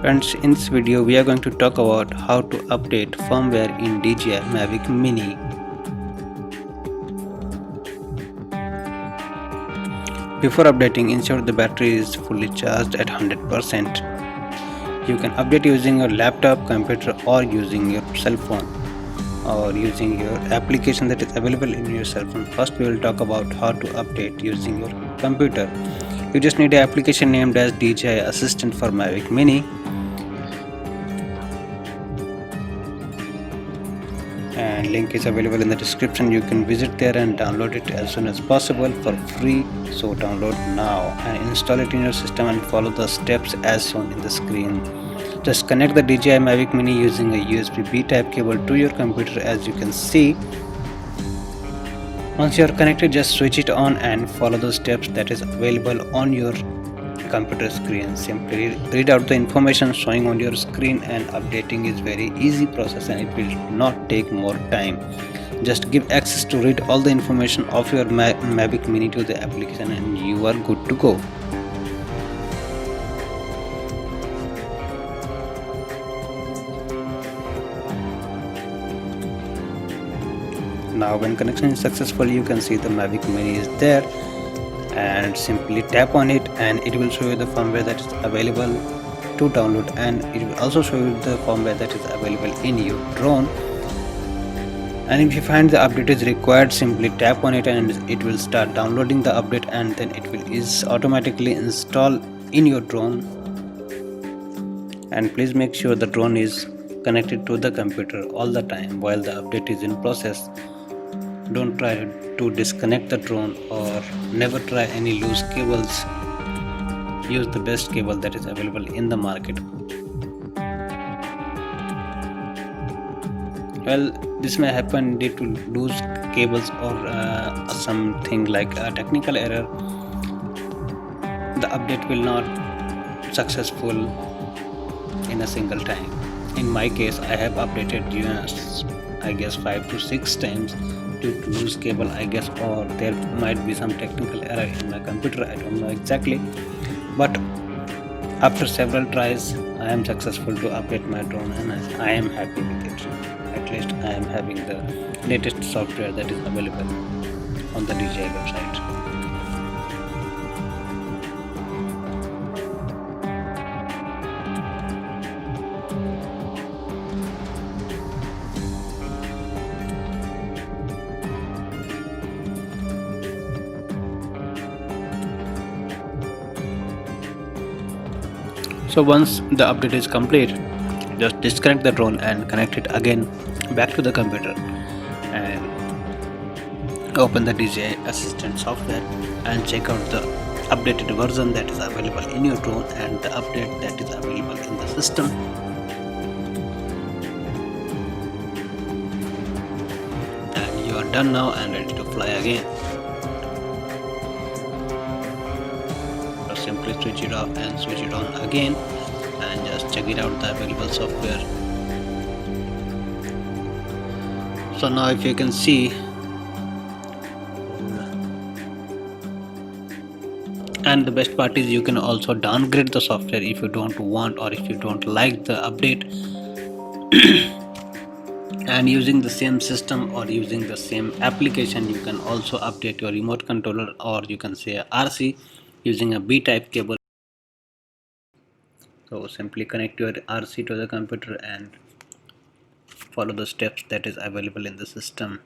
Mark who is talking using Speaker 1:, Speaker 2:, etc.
Speaker 1: Friends, in this video we are going to talk about how to update firmware in Dji Mavic Mini. Before updating, ensure the battery is fully charged at 100%. You can update using your laptop, computer, or using your cell phone, or using your application that is available in your cell phone. First we will talk about how to update using your computer. You just need an application named as Dji Assistant for Mavic Mini, and link is available in the description. You can visit there and download it as soon as possible for free. So download now and install it in your system and follow the steps as shown in the screen. Just connect the Dji Mavic Mini using a USB-B type cable to your computer, as you can see. Once you are connected, just switch it on and follow the steps that is available on your computer screen. Simply read out the information showing on your screen, and updating is very easy process and it will not take more time. Just give access to read all the information of your Mavic Mini to the application and you are good to go. Now when connection is successful, you can see the Mavic Mini is there, and simply tap on it and it will show you the firmware that is available to download, and it will also show you the firmware that is available in your drone. And if you find the update is required, simply tap on it and it will start downloading the update, and then it will automatically install in your drone. And please make sure the drone is connected to the computer all the time while the update is in process. Don't try to disconnect the drone, or never try any loose cables. Use the best cable that is available in the market. Well, this may happen due to loose cables or something like a technical error. The update will not successful in a single time. In my case, I have updated I guess 5 to 6 times due to loose cable, I guess, or there might be some technical error in my computer. I don't know exactly, but after several tries I am successful to update my drone and I am happy with it. At least I am having the latest software that is available on the Dji website. So once the update is complete, just disconnect the drone and connect it again back to the computer, and open the Dji Assistant software and check out the updated version that is available in your drone and the update that is available in the system. And you are done now and ready to fly again. Simply switch it off and switch it on again, and just check it out the available software. So now if you can see, and the best part is you can also downgrade the software if you don't want or if you don't like the update. And using the same system or using the same application, you can also update your remote controller, or you can say RC, using a B-type cable. So simply connect your RC to the computer and follow the steps that is available in the system.